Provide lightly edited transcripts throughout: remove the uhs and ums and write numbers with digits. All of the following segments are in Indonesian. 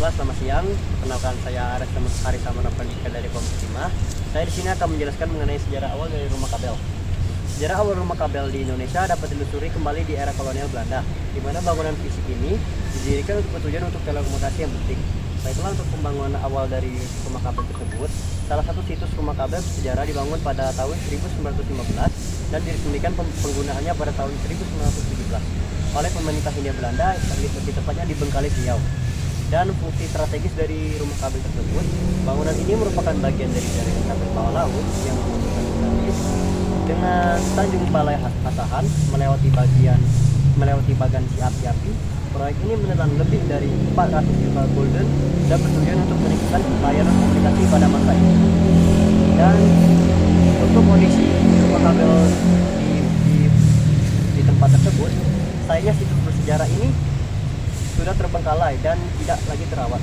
Baiklah, selamat siang. Perkenalkan, saya Aris Samana Pandika dari Komisi 5. Saya di sini akan menjelaskan mengenai sejarah awal dari rumah kabel. Sejarah awal rumah kabel di Indonesia dapat dilusuri kembali di era kolonial Belanda, di mana bangunan fisik ini didirikan untuk bertujuan untuk telekomunikasi yang penting. Baiklah, untuk pembangunan awal dari rumah kabel tersebut, salah satu situs rumah kabel bersejarah dibangun pada tahun 1915 dan diresmikan penggunaannya pada tahun 1917 oleh pemerintah Hindia Belanda, lebih tepatnya di Bengkalis Riau. Dan fungsi strategis dari rumah kabel tersebut, bangunan ini merupakan bagian dari jaringan kabel bawah laut yang menghubungkan Bengkalis dengan Tanjung Balai Asahan melewati bagan si api-api. Proyek ini menelan lebih dari 400 juta gulden dan bertujuan untuk meningkatkan pelayanan komunikasi pada masa ini. Dan untuk kondisi rumah kabel di tempat tersebut, sayangnya situs bersejarah ini sudah terbengkalai dan tidak lagi terawat.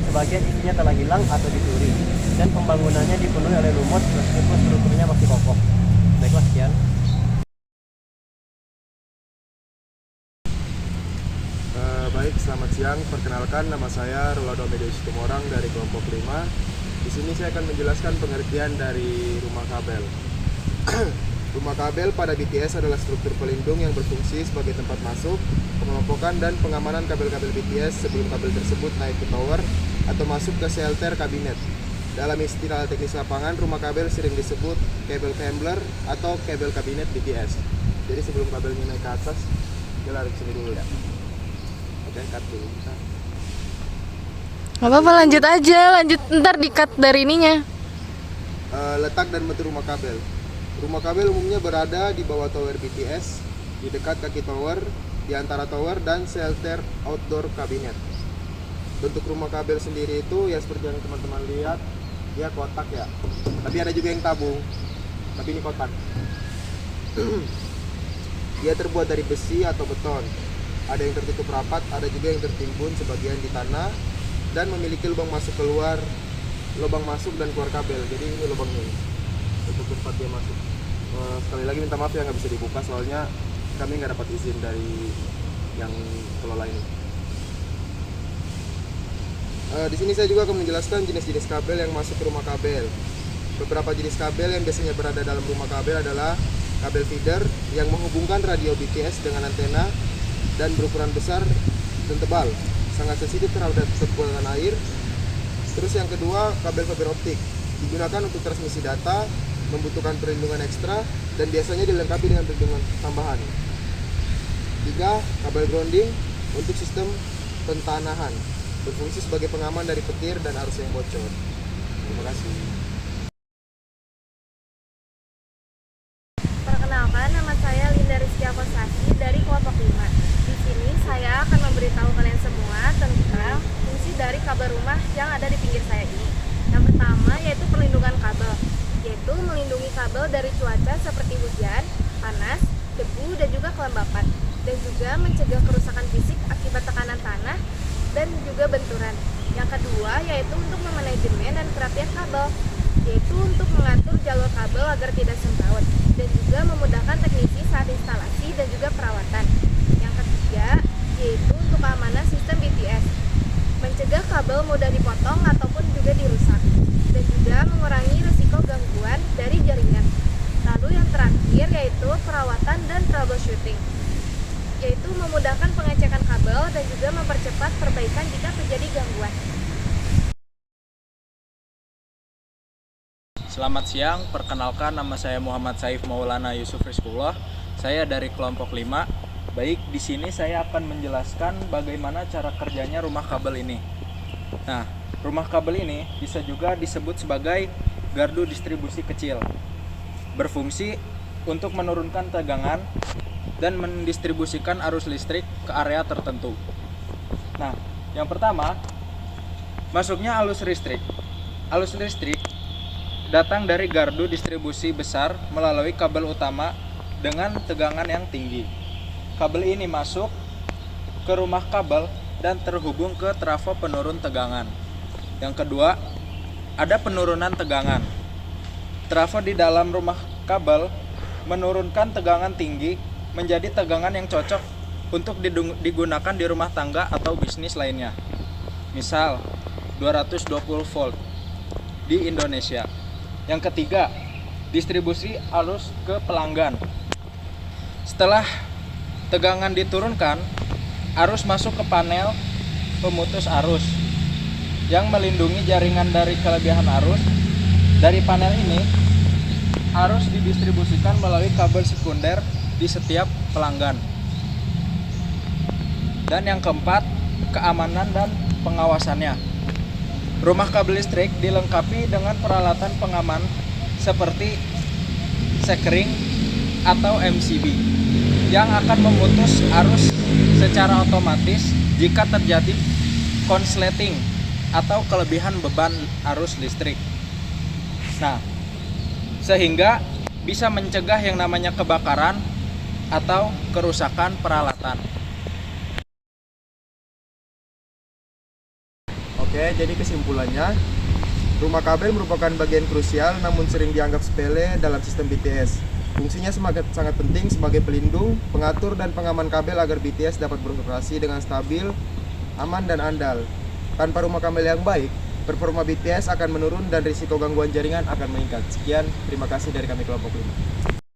Sebagian isinya telah hilang atau dicuri, dan pembangunannya dipenuhi oleh lumut meskipun strukturnya masih kokoh. Baiklah, sekian. Baik, selamat siang. Perkenalkan, nama saya Rolando Amedeo Situmorang dari kelompok 5. Di sini saya akan menjelaskan pengertian dari rumah kabel. Rumah kabel pada BTS adalah struktur pelindung yang berfungsi sebagai tempat masuk, pengelompokan, dan pengamanan kabel-kabel BTS sebelum kabel tersebut naik ke tower atau masuk ke shelter kabinet. Dalam istilah teknis lapangan, rumah kabel sering disebut kabel coupler atau kabel kabinet BTS. Jadi sebelum kabelnya naik ke atas, dia lari ke sini dulu ya. Oke, cut dulu. Gak apa-apa, lanjut aja, ntar di-cut dari ininya. Letak dan bentuk rumah kabel. Rumah kabel umumnya berada di bawah tower BTS, di dekat kaki tower, di antara tower dan shelter outdoor kabinet. Bentuk rumah kabel sendiri itu ya seperti yang teman-teman lihat, dia kotak ya. Tapi ada juga yang tabung, tapi ini kotak. Dia terbuat dari besi atau beton. Ada yang tertutup rapat, ada juga yang tertimbun sebagian di tanah dan memiliki lubang masuk dan keluar kabel. Jadi ini lubangnya ini, untuk tempat dia masuk. Sekali lagi minta maaf ya nggak bisa dibuka soalnya kami nggak dapat izin dari yang kelola ini. Di sini saya juga akan menjelaskan jenis-jenis kabel yang masuk ke rumah kabel. Beberapa jenis kabel yang biasanya berada dalam rumah kabel adalah kabel feeder yang menghubungkan radio BTS dengan antena dan berukuran besar dan tebal, sangat sensitif terhadap tekanan air. Terus yang kedua, kabel fiber optik digunakan untuk transmisi data, membutuhkan perlindungan ekstra dan biasanya dilengkapi dengan perlindungan tambahan. 3. Kabel grounding untuk sistem pentanahan, berfungsi sebagai pengaman dari petir dan arus yang bocor. Terima kasih. Perkenalkan, nama saya Linda Rizkia Kosasi dari kelompok 5. Di sini saya akan memberitahu kalian semua tentang fungsi dari kabel rumah yang ada di pinggir saya ini. Yang pertama yaitu perlindungan kabel, yaitu melindungi kabel dari cuaca seperti hujan, panas, debu, dan juga kelembapan, dan juga mencegah kerusakan fisik akibat tekanan tanah dan juga benturan. Yang kedua yaitu untuk memanajemen dan kerapian kabel, yaitu untuk mengatur jalur kabel agar tidak semrawut dan juga memudahkan teknisi saat instalasi dan juga perawatan. Yang ketiga yaitu untuk keamanan sistem BTS, mencegah kabel mudah dipotong ataupun juga dirusak, dan juga mengurangi risiko gangguan dari jaringan. Lalu yang terakhir yaitu perawatan dan troubleshooting, yaitu memudahkan pengecekan kabel dan juga mempercepat perbaikan jika terjadi gangguan. Selamat siang, perkenalkan nama saya Muhammad Saif Maulana Yusuf Rizkullah. Saya dari kelompok 5. Baik, di sini saya akan menjelaskan bagaimana cara kerjanya rumah kabel ini. Nah, rumah kabel ini bisa juga disebut sebagai gardu distribusi kecil. Berfungsi untuk menurunkan tegangan dan mendistribusikan arus listrik ke area tertentu. Nah, yang pertama, masuknya arus listrik. Arus listrik datang dari gardu distribusi besar melalui kabel utama dengan tegangan yang tinggi. Kabel ini masuk ke rumah kabel dan terhubung ke trafo penurun tegangan. Yang kedua, ada penurunan tegangan. Trafo di dalam rumah kabel menurunkan tegangan tinggi menjadi tegangan yang cocok untuk digunakan di rumah tangga atau bisnis lainnya. misal 220 volt di Indonesia. Yang ketiga, distribusi arus ke pelanggan. Setelah tegangan diturunkan, arus masuk ke panel pemutus arus yang melindungi jaringan dari kelebihan arus. Dari panel ini, arus didistribusikan melalui kabel sekunder di setiap pelanggan. Dan yang keempat, keamanan dan pengawasannya. Rumah kabel listrik dilengkapi dengan peralatan pengaman seperti sekring atau MCB yang akan memutus arus secara otomatis jika terjadi konsleting atau kelebihan beban arus listrik. Nah, sehingga bisa mencegah yang namanya kebakaran atau kerusakan peralatan. Oke, jadi kesimpulannya, rumah kabel merupakan bagian krusial namun sering dianggap sepele dalam sistem BTS. Fungsinya sangat penting sebagai pelindung, pengatur, dan pengaman kabel agar BTS dapat beroperasi dengan stabil, aman, dan andal. Tanpa rumah kabel yang baik, performa BTS akan menurun dan risiko gangguan jaringan akan meningkat. Sekian, terima kasih dari kami kelompok 5.